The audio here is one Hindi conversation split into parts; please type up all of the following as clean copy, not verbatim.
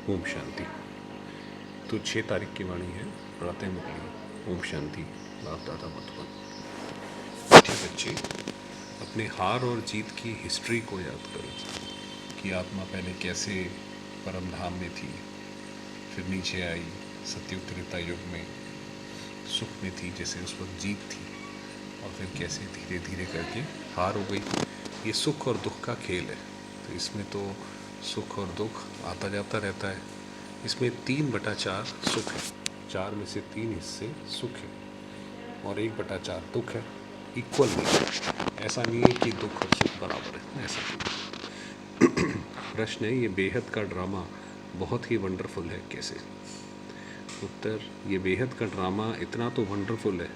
ओम शांति। तो 6 तारीख की वाणी है प्रातः मुरली। ओम शांति। बाप दादा मधुबन। मीठे बच्चे, अपने हार और जीत की हिस्ट्री को याद करो कि आत्मा पहले कैसे परम धाम में थी, फिर नीचे आई, सतयुग त्रेता युग में सुख में थी, जैसे उस वक्त जीत थी, और फिर कैसे धीरे धीरे करके हार हो गई। ये सुख और दुख का खेल है, तो इसमें तो सुख और दुख आता जाता रहता है। इसमें 3/4 सुख है, 4 में से 3 हिस्से सुख है और 1/4 दुख है। इक्वल नहीं है, ऐसा नहीं है कि दुख और सुख बराबर है, ऐसा नहीं। प्रश्न है, ये बेहद का ड्रामा बहुत ही वंडरफुल है कैसे? उत्तर, ये बेहद का ड्रामा इतना तो वंडरफुल है,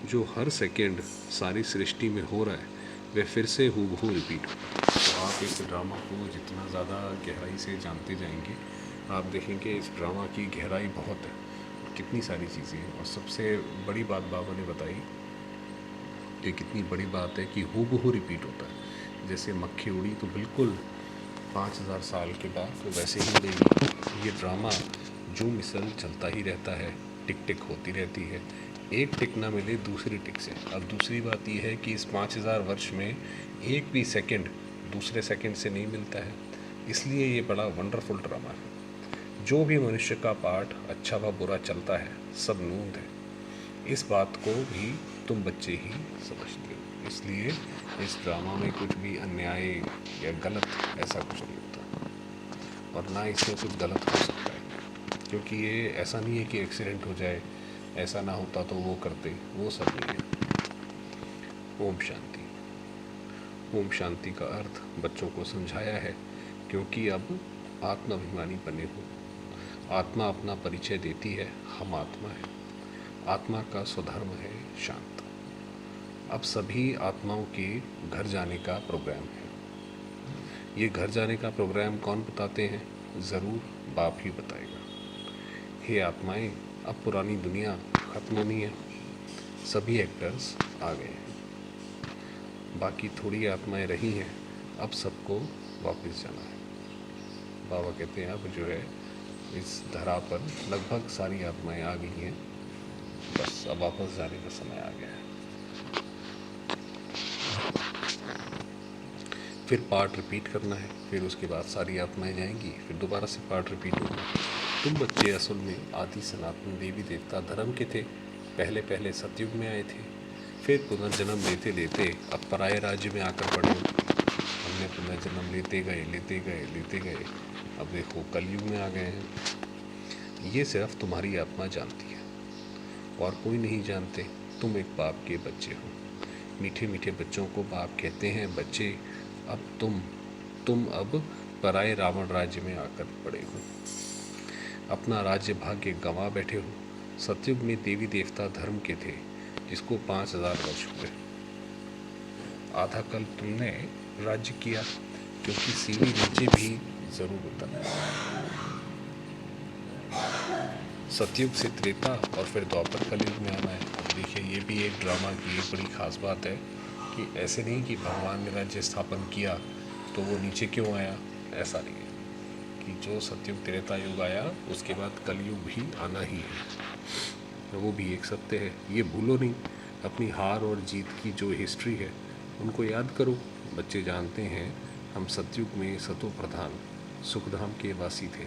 जो हर सेकेंड सारी सृष्टि में हो रहा है वह फिर से हूबहू रिपीट होगा। तो आप इस ड्रामा को जितना ज़्यादा गहराई से जानते जाएंगे, आप देखेंगे इस ड्रामा की गहराई बहुत है, कितनी सारी चीज़ें हैं। और सबसे बड़ी बात बाबा ने बताई, ये कितनी बड़ी बात है कि हूबहू रिपीट होता है। जैसे मक्खी उड़ी तो बिल्कुल 5000 साल के बाद तो वैसे ही उड़ेगी। ये ड्रामा जो मिसल चलता ही रहता है, टिक टिक होती रहती है, एक टिक ना मिले दूसरी टिक से। अब दूसरी बात यह है कि इस 5000 वर्ष में एक भी सेकंड दूसरे सेकंड से नहीं मिलता है, इसलिए ये बड़ा वंडरफुल ड्रामा है। जो भी मनुष्य का पार्ट अच्छा व बुरा चलता है, सब नूंद है। इस बात को भी तुम बच्चे ही समझते हो, इसलिए इस ड्रामा में कुछ भी अन्याय या गलत ऐसा कुछ नहीं होता, और ना इसमें कुछ गलत हो सकता है, क्योंकि ये ऐसा नहीं है कि एक्सीडेंट हो जाए, ऐसा ना होता तो वो करते, वो सब नहीं है। ओम शांति। ओम शांति का अर्थ बच्चों को समझाया है, क्योंकि अब आत्माभिमानी बने हो। आत्मा अपना परिचय देती है, हम आत्मा है। आत्मा का स्वधर्म है शांत। अब सभी आत्माओं के घर जाने का प्रोग्राम है। ये घर जाने का प्रोग्राम कौन बताते हैं? ज़रूर बाप ही बताएगा। हे आत्माएं, अब पुरानी दुनिया खत्म होनी है, सभी एक्टर्स आ गए हैं, बाकी थोड़ी आत्माएं रही हैं, अब सबको वापस जाना है। बाबा कहते हैं अब जो है इस धरा पर लगभग सारी आत्माएं आ गई हैं, बस अब वापस जाने का समय आ गया है। फिर पार्ट रिपीट करना है, फिर उसके बाद सारी आत्माएं जाएंगी, फिर दोबारा से पार्ट रिपीट होगा। तुम बच्चे असल में आदि सनातन देवी देवता धर्म के थे। पहले पहले सतयुग में आए थे, फिर पुनर्जन्म लेते लेते अब पराये राज्य में आकर पड़े। हमने पुनर्जन्म लेते गए, अब देखो कलयुग में आ गए हैं। ये सिर्फ तुम्हारी आत्मा जानती है और कोई नहीं जानते। तुम एक बाप के बच्चे हो। मीठे मीठे बच्चों को बाप कहते हैं, बच्चे अब तुम अब पराये रावण राज्य में आकर पड़े हो, अपना राज्य भाग्य गंवा बैठे हो। सतयुग में देवी देवता धर्म के थे, जिसको 5000 वर्ष हुए। आधा कल तुमने राज्य किया, क्योंकि सीढ़ी नीचे भी जरूर उतरना है। सतयुग से त्रेता और फिर द्वापर कलयुग में आना है। देखिए, ये भी एक ड्रामा की एक बड़ी खास बात है कि ऐसे नहीं कि भगवान ने राज्य स्थापन किया तो वो नीचे क्यों आया, ऐसा नहीं है कि जो सतयुग त्रेता युग आया उसके बाद कलयुग भी आना ही है, तो वो भी एक सत्य है। ये भूलो नहीं। अपनी हार और जीत की जो हिस्ट्री है उनको याद करो। बच्चे जानते हैं हम सतयुग में सतो प्रधान सुखधाम के वासी थे,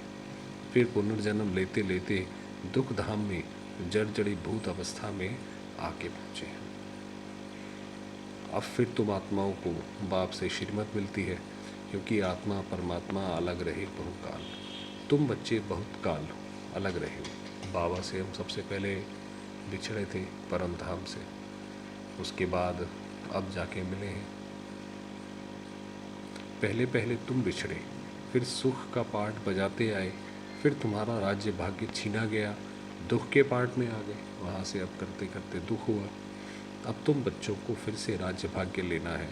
फिर पुनर्जन्म लेते लेते दुख धाम में जड़ जड़ी भूत अवस्था में आके पहुँचे हैं। अब फिर तुम आत्माओं को बाप से श्रीमत मिलती है, क्योंकि आत्मा परमात्मा अलग रहे बहुकाल। तुम बच्चे बहुत काल अलग रहे हो। बाबा से हम सबसे पहले बिछड़े थे परम धाम से, उसके बाद अब जाके मिले हैं। पहले पहले तुम बिछड़े, फिर सुख का पार्ट बजाते आए, फिर तुम्हारा राज्य भाग्य छीना गया, दुख के पार्ट में आ गए, वहाँ से अब करते करते दुख हुआ। अब तुम बच्चों को फिर से राज्य भाग्य लेना है,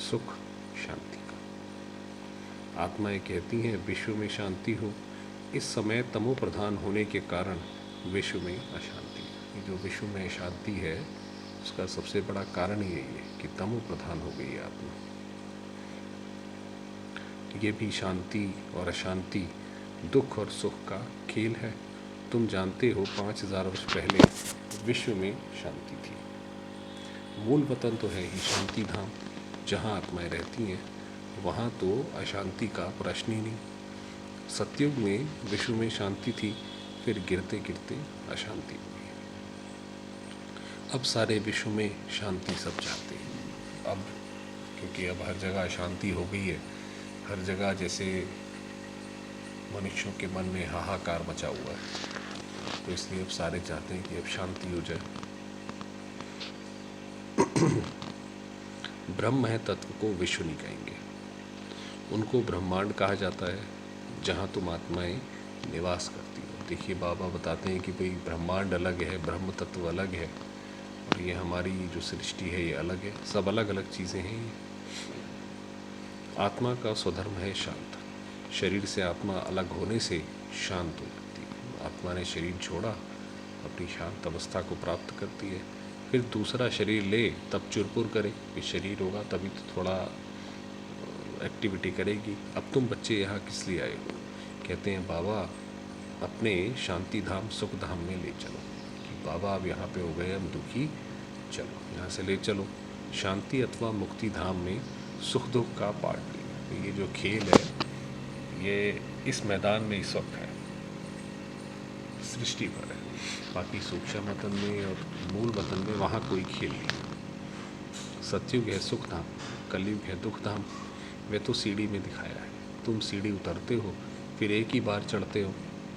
सुख शांति का। आत्माएं कहती हैं विश्व में शांति हो। इस समय तमो प्रधान होने के कारण विश्व में अशांति। ये जो विश्व में शांति है उसका सबसे बड़ा कारण यही है कि तमो प्रधान हो गई है आत्मा। ये भी शांति और अशांति दुख और सुख का खेल है। तुम जानते हो 5000 वर्ष पहले विश्व में शांति थी। मूल वतन तो है ही शांति धाम, जहाँ आत्माएं रहती हैं, वहाँ तो अशांति का प्रश्न ही नहीं। सतयुग में विश्व में शांति थी, फिर गिरते गिरते अशांति हुई। अब सारे विश्व में शांति सब चाहते हैं। अब क्योंकि अब हर जगह अशांति हो गई है, हर जगह जैसे मनुष्यों के मन में हाहाकार मचा हुआ है, तो इसलिए अब सारे चाहते हैं कि अब शांति हो जाए। ब्रह्म है तत्व को विश्व नहीं कहेंगे, उनको ब्रह्मांड कहा जाता है, जहाँ तुम आत्माएं निवास करती हो। देखिए बाबा बताते हैं कि भाई ब्रह्मांड अलग है, ब्रह्म तत्व अलग है, और ये हमारी जो सृष्टि है ये अलग है। सब अलग अलग चीज़ें हैं ये। आत्मा का स्वधर्म है शांत। शरीर से आत्मा अलग होने से शांत हो जाती है। आत्मा ने शरीर छोड़ा, अपनी शांत अवस्था को प्राप्त करती है। फिर दूसरा शरीर ले तब चुरपुर करे कि शरीर होगा तभी तो थोड़ा एक्टिविटी करेगी। अब तुम बच्चे यहाँ किस लिए आए हो? कहते हैं बाबा अपने शांति धाम सुख धाम में ले चलो। कि बाबा अब यहाँ पे हो गए हम दुखी, चलो यहाँ से ले चलो शांति अथवा मुक्ति धाम में सुख दुख का पार्ट लें। ये जो खेल है ये इस मैदान में इस वक्त है, सृष्टि पर है। बाकी सूक्ष्म वतन में और मूल वतन में वहाँ कोई खेल नहीं। सतयुग है सुख धाम, कलयुग है दुख धाम। वे तो सीढ़ी में दिखाया है। तुम सीढ़ी उतरते हो, फिर एक ही बार चढ़ते हो,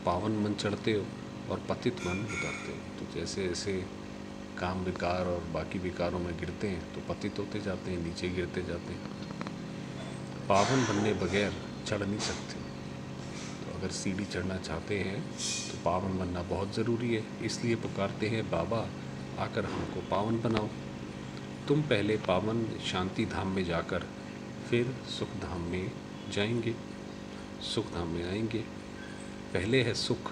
पावन मन चढ़ते हो और पतित मन उतरते हो। तो जैसे जैसे काम विकार और बाकी विकारों में गिरते हैं तो पतित होते जाते हैं, नीचे गिरते जाते हैं। पावन बनने बगैर चढ़ नहीं सकते। तो अगर सीढ़ी चढ़ना चाहते हैं तो पावन बनना बहुत ज़रूरी है। इसलिए पुकारते हैं बाबा आकर हमको पावन बनाओ। तुम पहले पावन शांति धाम में जाकर फिर सुख धाम में जाएंगे, सुख धाम में आएंगे। पहले है सुख,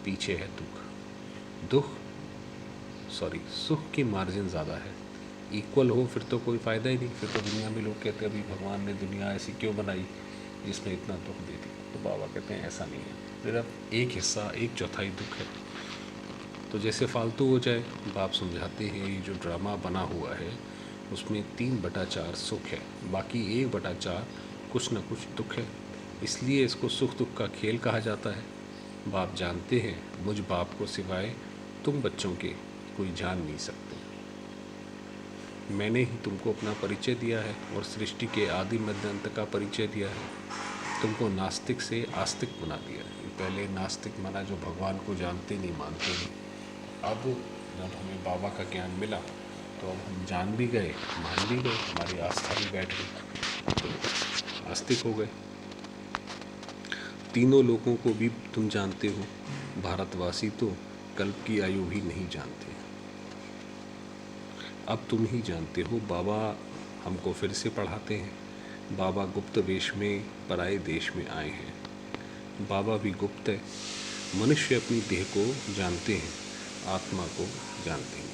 पीछे है दुख। सुख की मार्जिन ज़्यादा है। इक्वल हो फिर तो कोई फ़ायदा ही नहीं। फिर तो दुनिया में लोग कहते हैं अभी भगवान ने दुनिया ऐसी क्यों बनाई जिसमें इतना दुख दे दी। तो बाबा कहते हैं ऐसा नहीं है, सिर्फ एक हिस्सा 1/4 दुख है। तो जैसे फालतू हो जाए। बाप समझाते हैं ये जो ड्रामा बना हुआ है उसमें 3/4 सुख है, बाकी 1/4 कुछ न कुछ दुख है। इसलिए इसको सुख दुख का खेल कहा जाता है। बाप जानते हैं मुझ बाप को सिवाय तुम बच्चों के कोई जान नहीं सकते। मैंने ही तुमको अपना परिचय दिया है और सृष्टि के आदि मध्य अंत का परिचय दिया है। तुमको नास्तिक से आस्तिक बना दिया है। पहले नास्तिक माना जो भगवान को जानते नहीं, मानते नहीं। अब जब हमें बाबा का ज्ञान मिला तो अब हम जान भी गए, मान भी गए, हमारी आस्था भी बैठ गई, तो आस्तिक हो गए। तीनों लोगों को भी तुम जानते हो, भारतवासी तो कल्प की आयु भी नहीं जानते। अब तुम ही जानते हो। बाबा हमको फिर से पढ़ाते हैं। बाबा गुप्त वेश में पराए देश में आए हैं। बाबा भी गुप्त है। मनुष्य अपनी देह को जानते हैं, आत्मा को जानते नहीं।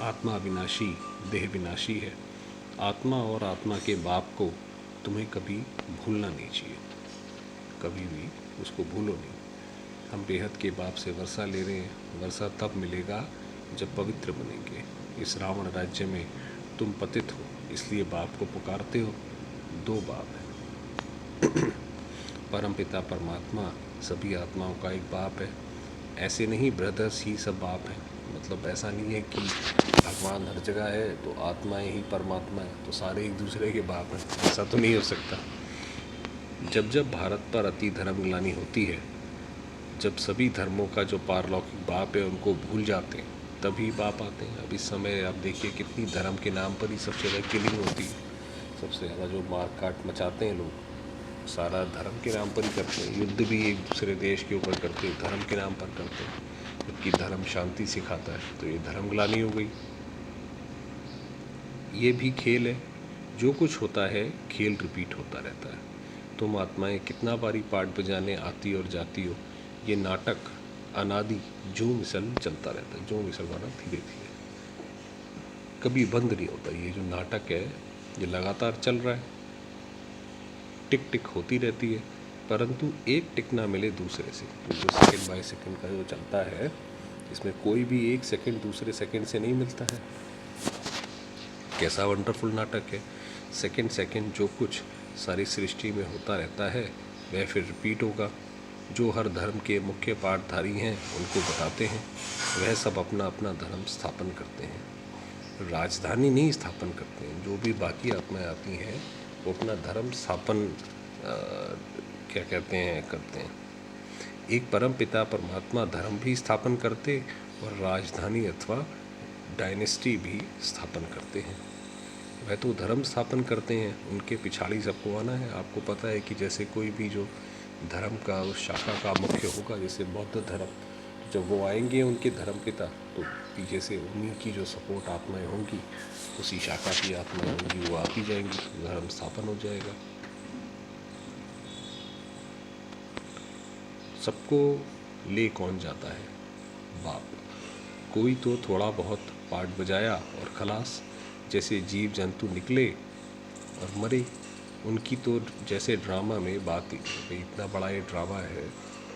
आत्मा विनाशी, देह विनाशी है। आत्मा और आत्मा के बाप को तुम्हें कभी भूलना नहीं चाहिए, कभी भी उसको भूलो नहीं। हम बेहद के बाप से वर्षा ले रहे हैं। वर्षा तब मिलेगा जब पवित्र बनेंगे। इस रावण राज्य में तुम पतित हो, इसलिए बाप को पुकारते हो। 2 बाप है, परमपिता परमात्मा सभी आत्माओं का एक बाप है। ऐसे नहीं ब्रदर्स ही सब बाप हैं। मतलब ऐसा नहीं है कि भगवान हर जगह है तो आत्माएं ही परमात्मा है, तो सारे एक दूसरे के बाप हैं। ऐसा तो नहीं हो सकता। जब जब भारत पर अति धर्म ग्लानि होती है, जब सभी धर्मों का जो पारलौकिक बाप है उनको भूल जाते हैं, तभी बाप आते हैं। अब इस समय आप देखिए कितनी धर्म के नाम पर ही सबसे ज़्यादा किलिंग होती है। सबसे ज़्यादा जो मार काट मचाते हैं लोग, सारा धर्म के नाम पर ही करते हैं। युद्ध भी एक दूसरे देश के ऊपर करते हैं, धर्म के नाम पर करते हैं, जबकि धर्म शांति सिखाता है। तो ये धर्म ग्लानि हो गई। ये भी खेल है। जो कुछ होता है खेल रिपीट होता रहता है। तुम आत्माएं कितना बारी पार्ट बजाने आती और जाती हो। ये नाटक अनादि जो मिसल चलता रहता है। जो मिसल वाला धीरे धीरे कभी बंद नहीं होता। ये जो नाटक है ये लगातार चल रहा है, टिक टिक होती रहती है। परंतु एक टिक ना मिले दूसरे से। जो सेकंड बाय सेकंड का जो चलता है, इसमें कोई भी एक सेकंड दूसरे सेकंड से नहीं मिलता है। कैसा वंडरफुल नाटक है। सेकंड सेकंड जो कुछ सारी सृष्टि में होता रहता है वह फिर रिपीट होगा। जो हर धर्म के मुख्य पाठधारी हैं उनको बताते हैं, वह सब अपना अपना धर्म स्थापन करते हैं। राजधानी नहीं स्थापन करते हैं। जो भी बाकी आत्माएं आती हैं वो अपना धर्म स्थापन क्या कहते हैं करते हैं। एक परम पिता परमात्मा धर्म भी स्थापन करते और राजधानी अथवा डायनेस्टी भी स्थापन करते हैं। वह तो धर्म स्थापन करते हैं, उनके पिछाड़ी सबको आना है। आपको पता है कि जैसे कोई भी जो धर्म का उस शाखा का मुख्य होगा, जैसे बौद्ध धर्म, जब वो आएंगे उनके धर्म पिता, तो पीछे से उन्हीं की जो सपोर्ट आत्माएं होंगी, उसी शाखा की आत्माएं होंगी, वो आप ही जाएंगी, धर्म स्थापन हो जाएगा। सबको ले कौन जाता है? बाप। कोई तो थोड़ा बहुत पार्ट बजाया और खलास। जैसे जीव जंतु निकले और मरे। उनकी तो जैसे ड्रामा में बात ही, इतना बड़ा ये ड्रामा है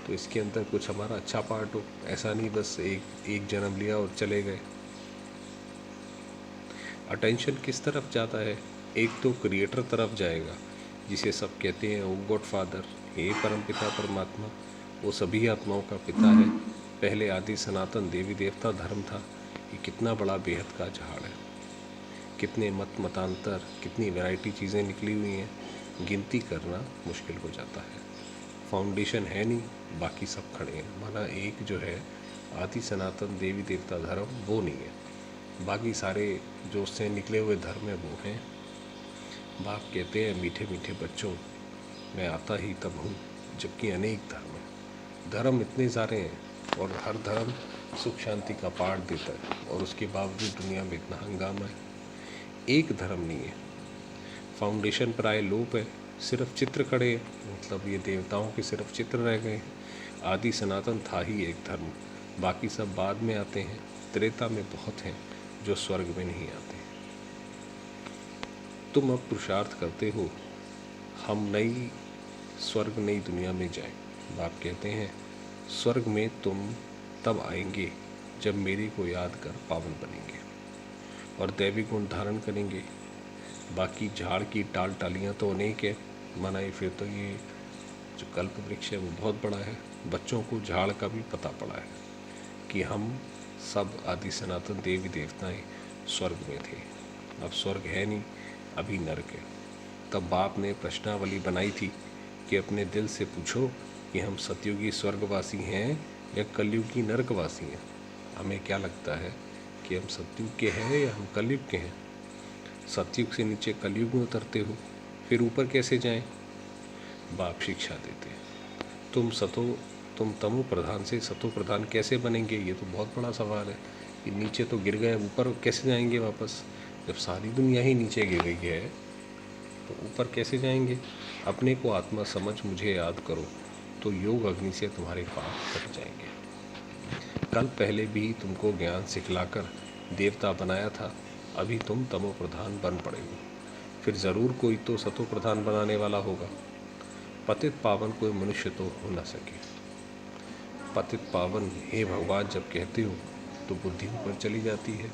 तो इसके अंदर कुछ हमारा अच्छा पार्ट हो। ऐसा नहीं बस एक जन्म लिया और चले गए। अटेंशन किस तरफ जाता है? एक तो क्रिएटर तरफ जाएगा, जिसे सब कहते हैं ओ गॉड फादर, हे परमपिता परमात्मा। वो सभी आत्माओं का पिता है। पहले आदि सनातन देवी देवता धर्म था। ये कितना बड़ा बेहद का झाड़ है। कितने मतांतर, कितनी वैरायटी चीज़ें निकली हुई हैं, गिनती करना मुश्किल हो जाता है। फाउंडेशन है नहीं, बाकी सब खड़े हैं। माना एक जो है आदि सनातन देवी देवता धर्म, वो नहीं है। बाकी सारे जो उससे निकले हुए धर्म है वो हैं। बाप कहते हैं मीठे मीठे बच्चों, मैं आता ही तब हूँ जबकि अनेक धर्म हैं। धर्म इतने सारे हैं और हर धर्म सुख शांति का पाठ देता है, और उसके बावजूद दुनिया में इतना हंगामा है। एक धर्म नहीं है। फाउंडेशन प्राय लोप है, सिर्फ चित्र खड़े हैं। मतलब ये देवताओं के सिर्फ चित्र रह गए। आदि सनातन था ही एक धर्म, बाकी सब बाद में आते हैं। त्रेता में बहुत हैं जो स्वर्ग में नहीं आते। तुम अब पुरुषार्थ करते हो हम नई स्वर्ग नई दुनिया में जाएं। बाप कहते हैं स्वर्ग में तुम तब आएंगे जब मेरे को याद कर पावन बनेंगे और दैवी गुण धारण करेंगे। बाकी झाड़ की टाल टालियाँ तो अनेक है। मनाई फिर तो ये जो कल्प वृक्ष है वो बहुत बड़ा है। बच्चों को झाड़ का भी पता पड़ा है कि हम सब आदि सनातन देवी देवताएं स्वर्ग में थे। अब स्वर्ग है नहीं, अभी नरक है। तब बाप ने प्रश्नावली बनाई थी कि अपने दिल से पूछो कि हम सतयुगी स्वर्गवासी हैं या कलयुगी नरकवासी हैं। हमें क्या लगता है कि हम सतयुग के हैं या हम कलयुग के हैं? सतयुग से नीचे कलयुग में उतरते हो, फिर ऊपर कैसे जाएं? बाप शिक्षा देते हैं तुम तमो प्रधान से सतो प्रधान कैसे बनेंगे? ये तो बहुत बड़ा सवाल है कि नीचे तो गिर गए, ऊपर कैसे जाएंगे वापस? जब सारी दुनिया ही नीचे गिर गई है तो ऊपर कैसे जाएंगे? अपने को आत्मा समझ मुझे याद करो तो योग अग्नि से तुम्हारे पाप कट जाएंगे। कल पहले भी तुमको ज्ञान सिखलाकर देवता बनाया था, अभी तुम तमो प्रधान बन पड़े हो। फिर ज़रूर कोई तो सतो प्रधान बनाने वाला होगा। पतित पावन कोई मनुष्य तो हो न सके। पतित पावन हे भगवान जब कहते हो तो बुद्धि ऊपर चली जाती है।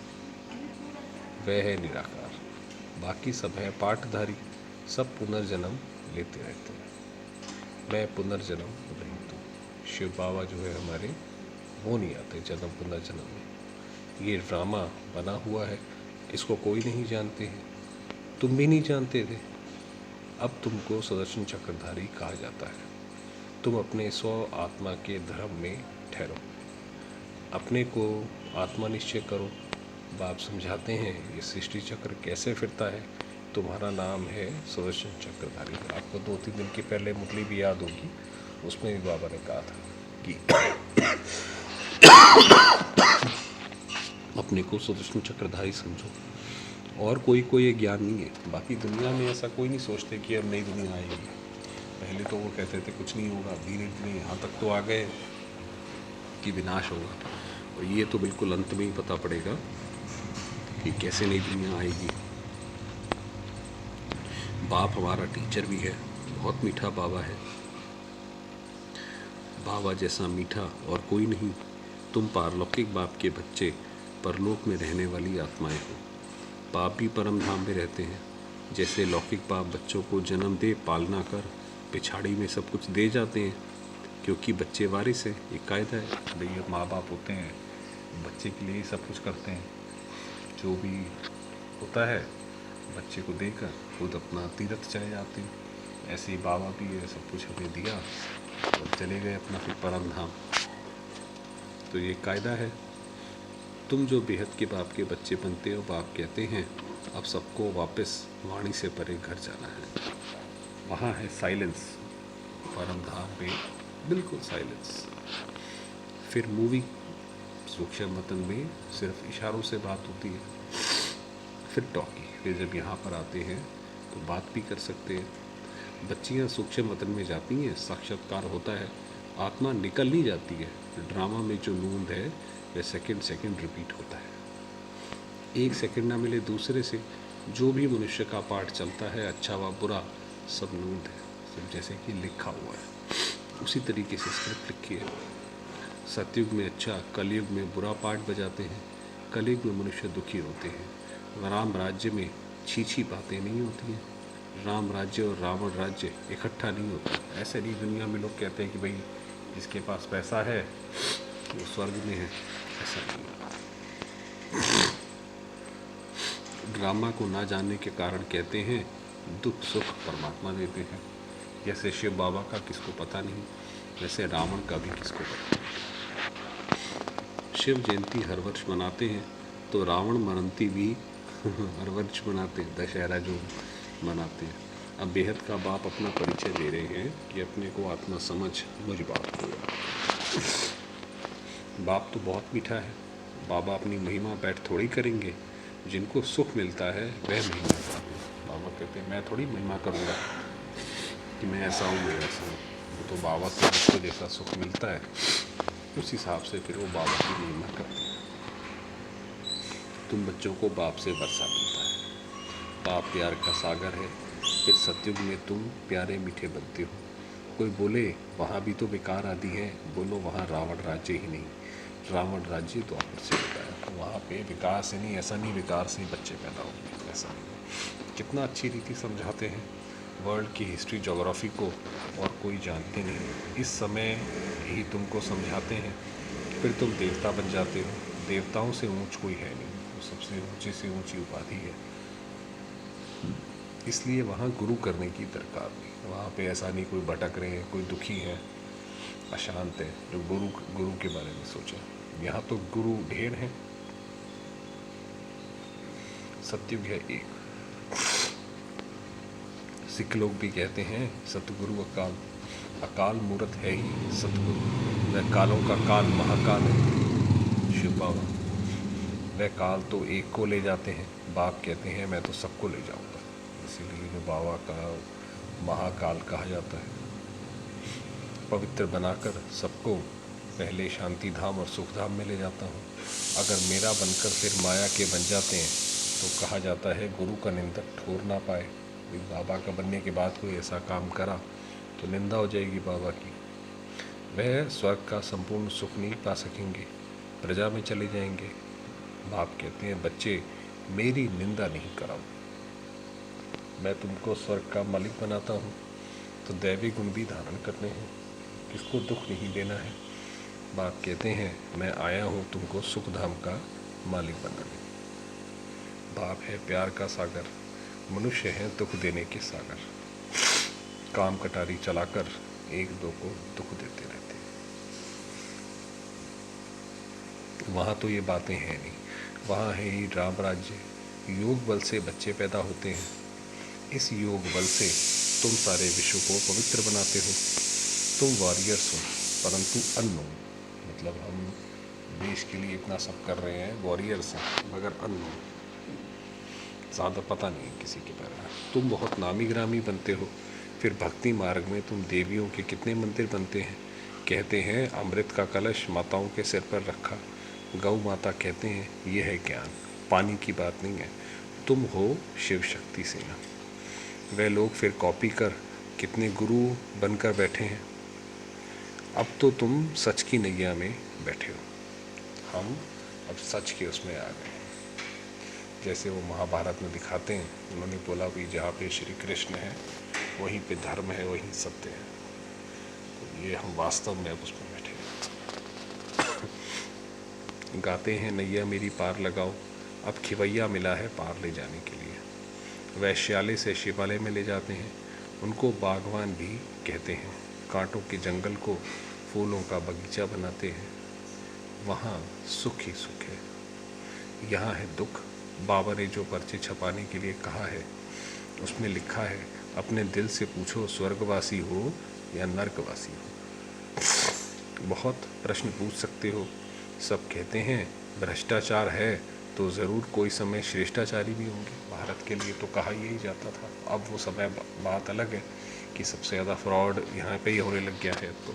वह है निराकार, बाकी सब है पाठधारी, सब पुनर्जन्म लेते रहते हैं। मैं पुनर्जन्म नहीं तो शिव बाबा जो है हमारे, वो नहीं आते जन्म पुनर्जन्म में। ये ड्रामा बना हुआ है, इसको कोई नहीं जानते हैं। तुम भी नहीं जानते थे, अब तुमको सुदर्शन चक्रधारी कहा जाता है। तुम अपने स्व आत्मा के धर्म में ठहरो, अपने को आत्मा निश्चय करो। बाप समझाते हैं ये सृष्टि चक्र कैसे फिरता है। तुम्हारा नाम है सुदर्शन चक्रधारी। आपको 2-3 दिन के पहले मुरली भी याद होगी, उसमें भी बाबा ने कहा था कि अपने को सुदर्शन चक्रधारी समझो। और कोई ये ज्ञान नहीं है। बाकी दुनिया में ऐसा कोई नहीं सोचते कि अब नई दुनिया आएगी। पहले तो वो कहते थे कुछ नहीं होगा, धीरे धीरे यहाँ तक तो आ गए कि विनाश होगा। और ये तो बिल्कुल अंत में ही पता पड़ेगा कि कैसे नई दुनिया आएगी। बाप हमारा टीचर भी है, बहुत मीठा बाबा है। बाबा जैसा मीठा और कोई नहीं। तुम पारलौकिक बाप के बच्चे, परलोक में रहने वाली आत्माएं हो। बाप भी परम धाम में रहते हैं। जैसे लौकिक बाप बच्चों को जन्म दे पालना कर पिछाड़ी में सब कुछ दे जाते हैं, क्योंकि बच्चे वारिस हैं। एक कायदा है भाई, माँ बाप होते हैं बच्चे के लिए सब कुछ करते हैं। जो भी होता है बच्चे को देकर खुद अपना तीर्थ चले जाते हैं। ऐसे ही बाबा भी है, सब कुछ हमें दिया और चले गए अपना फिर परम धाम। तो ये कायदा है। तुम जो बेहद के बाप के बच्चे बनते हो, बाप कहते हैं अब सबको वापस वाणी से परे घर जाना है। वहाँ है साइलेंस, परम धाम पे बिल्कुल साइलेंस। फिर मूवी सूक्ष्म वतन में सिर्फ इशारों से बात होती है। फिर टॉकी, फिर जब यहाँ पर आते हैं तो बात भी कर सकते हैं। बच्चियाँ सूक्ष्म वतन में जाती हैं, साक्षात्कार होता है, आत्मा निकल नहीं जाती है। ड्रामा में जो नूंद है वह सेकंड रिपीट होता है। एक सेकंड ना मिले दूसरे से। जो भी मनुष्य का पाठ चलता है, अच्छा व बुरा, सब नूंद है, सब जैसे कि लिखा हुआ है। उसी तरीके से स्क्रिप्ट लिखी है। सतयुग में अच्छा, कलयुग में बुरा पाठ बजाते हैं। कलयुग में मनुष्य दुखी होते हैं। राम राज्य में छी बातें नहीं होती हैं। राम राज्य और रावण राज्य इकट्ठा नहीं होता। ऐसे नहीं दुनिया में लोग कहते हैं कि भाई जिसके पास पैसा है वो स्वर्ग में है, ऐसा नहीं। ड्रामा को ना जानने के कारण कहते हैं दुख सुख परमात्मा देते हैं। जैसे शिव बाबा का किसको पता नहीं, वैसे रावण का भी किसको पता नहीं। शिव जयंती हर वर्ष मनाते हैं तो रावण मनंती भी हर वर्ष मनाते हैं, दशहरा जो मनाते हैं। अब बेहद का बाप अपना परिचय दे रहे हैं कि अपने को आत्मा समझ मुझ बाप को। बाप तो बहुत मीठा है। बाबा अपनी महिमा बैठ थोड़ी करेंगे। जिनको सुख मिलता है वह महिमा करते हैं। बाबा कहते हैं मैं थोड़ी महिमा करूँगा कि मैं ऐसा हूँ मैं ऐसा हूँ। वो तो बाबा से जिसको जैसा सुख मिलता है उस हिसाब से फिर वो बाबा की महिमा करते हैं। तुम बच्चों को बाप से वर्षा मिलता है। बाप प्यार का सागर है। फिर सतयुग में तुम प्यारे मीठे बनते हो। कोई बोले वहाँ भी तो विकार आदि है, बोलो वहाँ रावण राज्य ही नहीं, रावण राज्य तो आप से होता है। वहाँ पे विकार से नहीं, ऐसा नहीं विकार से ही बच्चे पैदा होंगे, ऐसा नहीं। कितना अच्छी रीति समझाते हैं। वर्ल्ड की हिस्ट्री जोग्राफ़ी को और कोई जानते नहीं, इस समय ही तुमको समझाते हैं। फिर तुम देवता बन जाते हो। देवताओं से ऊंच कोई है नहीं, वो सबसे ऊंचे से ऊंची उपाधि है। इसलिए वहाँ गुरु करने की दरकार नहीं। वहाँ पे ऐसा नहीं कोई भटक रहे हैं, कोई दुखी है, अशांत है जो गुरु के बारे में सोचे। यहाँ तो गुरु ढेर हैं। सतयुग है एक। सिख लोग भी कहते हैं सतगुरु अकाल, अकाल मूर्त है ही सतगुरु। वह कालों का काल महाकाल है शिव बाबा। वह काल तो एक को ले जाते हैं। बाप कहते हैं मैं तो सबको ले जाऊंगा। इसीलिए जो बाबा का महाकाल कहा जाता है। पवित्र बनाकर सबको पहले शांति धाम और सुख धाम में ले जाता हूँ। अगर मेरा बनकर फिर माया के बन जाते हैं तो कहा जाता है गुरु का निंदक ठोर ना पाए। बाबा का बनने के बाद कोई ऐसा काम करा तो निंदा हो जाएगी बाबा की। वह स्वर्ग का संपूर्ण सुख नहीं पा सकेंगे, प्रजा में चले जाएंगे। बाप कहते हैं बच्चे मेरी निंदा नहीं कराओ, मैं तुमको स्वर्ग का मालिक बनाता हूँ। तो दैवी गुण भी धारण करने हैं, किसको दुख नहीं देना है। बाप कहते हैं मैं आया हूँ तुमको सुख धाम का मालिक बनाने। बाप है प्यार का सागर, मनुष्य है दुख देने के सागर। काम कटारी चलाकर एक दो को दुख देते रहते हैं। वहाँ तो ये बातें हैं नहीं। वहाँ है ही राम राज्य। योग बल से बच्चे पैदा होते हैं। इस योग बल से तुम सारे विश्व को पवित्र बनाते हो। तुम वॉरियर्स हो परंतु अननोन, मतलब हम देश के लिए इतना सब कर रहे हैं, वॉरियर्स हैं मगर अननोन, ज़्यादा पता नहीं है किसी के बारे में। तुम बहुत नामी ग्रामी बनते हो। फिर भक्ति मार्ग में तुम देवियों के कितने मंदिर बनते हैं। कहते हैं अमृत का कलश माताओं के सिर पर रखा। गौ माता कहते हैं ये है ज्ञान, पानी की बात नहीं है। तुम हो शिव शक्ति सेना। वह लोग फिर कॉपी कर कितने गुरु बनकर बैठे हैं। अब तो तुम सच की नैया में बैठे हो, हम अब सच के उसमें आ गए। जैसे वो महाभारत में दिखाते हैं, उन्होंने बोला भी जहाँ पे श्री कृष्ण है वहीं पे धर्म है, वहीं सत्य है। तो ये हम वास्तव में अब उसमें बैठे हैं। गाते हैं नैया मेरी पार लगाओ, अब खिवैया मिला है पार ले जाने के लिए। वैश्यालय से शिवालय में ले जाते हैं, उनको बागवान भी कहते हैं। कांटों के जंगल को फूलों का बगीचा बनाते हैं। वहाँ सुख ही सुख है, यहाँ है दुख। बाबा ने जो पर्चे छपाने के लिए कहा है, उसमें लिखा है अपने दिल से पूछो स्वर्गवासी हो या नर्कवासी हो। बहुत प्रश्न पूछ सकते हो। सब कहते हैं भ्रष्टाचार है तो ज़रूर कोई समय श्रेष्ठाचारी भी होंगे। भारत के लिए तो कहा यही जाता था। अब वो समय बात अलग है कि सबसे ज़्यादा फ्रॉड यहाँ पे ही होने लग गया है अब तो,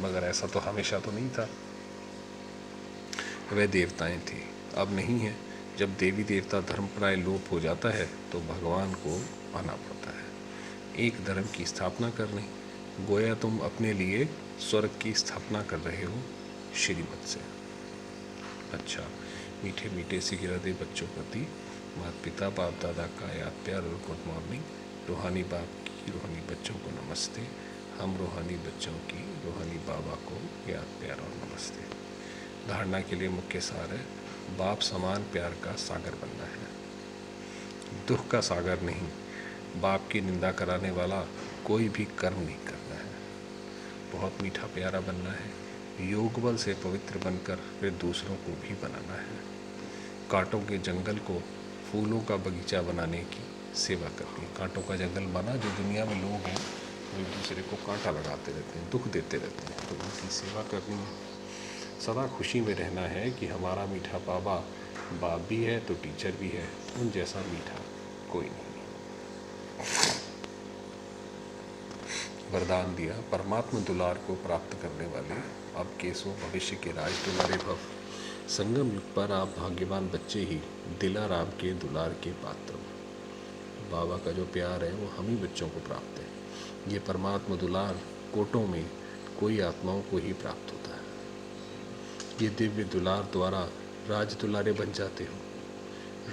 मगर ऐसा तो हमेशा तो नहीं था। वे देवताएं थी, अब नहीं है। जब देवी देवता धर्म प्राय लोप हो जाता है तो भगवान को आना पड़ता है एक धर्म की स्थापना करने। गोया तुम अपने लिए स्वर्ग की स्थापना कर रहे हो श्रीमत से। अच्छा, मीठे मीठे से हृदय बच्चों प्रति माता पिता बाप दादा का याद प्यार और गुड मॉर्निंग। रूहानी बाप की रूहानी बच्चों को नमस्ते। हम रूहानी बच्चों की रूहानी बाबा को याद प्यार और नमस्ते। धारणा के लिए मुख्य सार है, बाप समान प्यार का सागर बनना है, दुख का सागर नहीं। बाप की निंदा कराने वाला कोई भी कर्म नहीं करना है। बहुत मीठा प्यारा बनना है, योग बल से पवित्र बनकर फिर दूसरों को भी बनाना है। कांटों के जंगल को फूलों का बगीचा बनाने की सेवा करनी है। कांटों का जंगल माना जो दुनिया में लोग हैं वो एक दूसरे को कांटा लगाते रहते हैं, दुख देते रहते हैं, तो उनकी सेवा करनी है। सदा खुशी में रहना है कि हमारा मीठा बाबा बाप भी है तो टीचर भी है, उन जैसा मीठा कोई नहीं। वरदान दिया, परमात्मा दुलार को प्राप्त करने वाले अब केसो भविष्य के राज दुलारे भव। संगम युग पर आप भाग्यवान बच्चे ही दिला राम के दुलार के पात्र। बाबा का जो प्यार है वो हम ही बच्चों को प्राप्त है। ये परमात्मा दुलार कोटों में कोई आत्माओं को ही प्राप्त होता है। ये दिव्य दुलार द्वारा राज दुलारे बन जाते हो।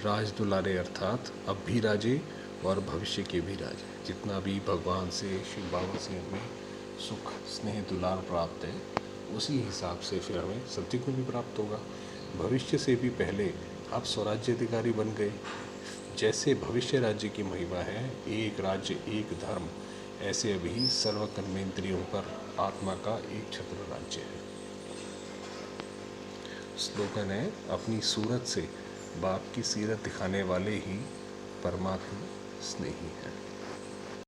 राज दुलारे अर्थात अब भी राजे और भविष्य के भी राजे। जितना भी भगवान से शिव बाबा से हमें सुख स्नेह दुलार प्राप्त है, उसी हिसाब से फिर हमें सत्य को भी प्राप्त होगा। भविष्य से भी पहले आप स्वराज्य अधिकारी बन गए। जैसे भविष्य राज्य की महिमा है, एक राज्य एक धर्म, ऐसे अभी सर्व कर्मेंद्रियों पर आत्मा का एक छत्र राज्य है। स्लोगन है, अपनी सूरत से बाप की सीरत दिखाने वाले ही परमात्मा स्नेही हैं।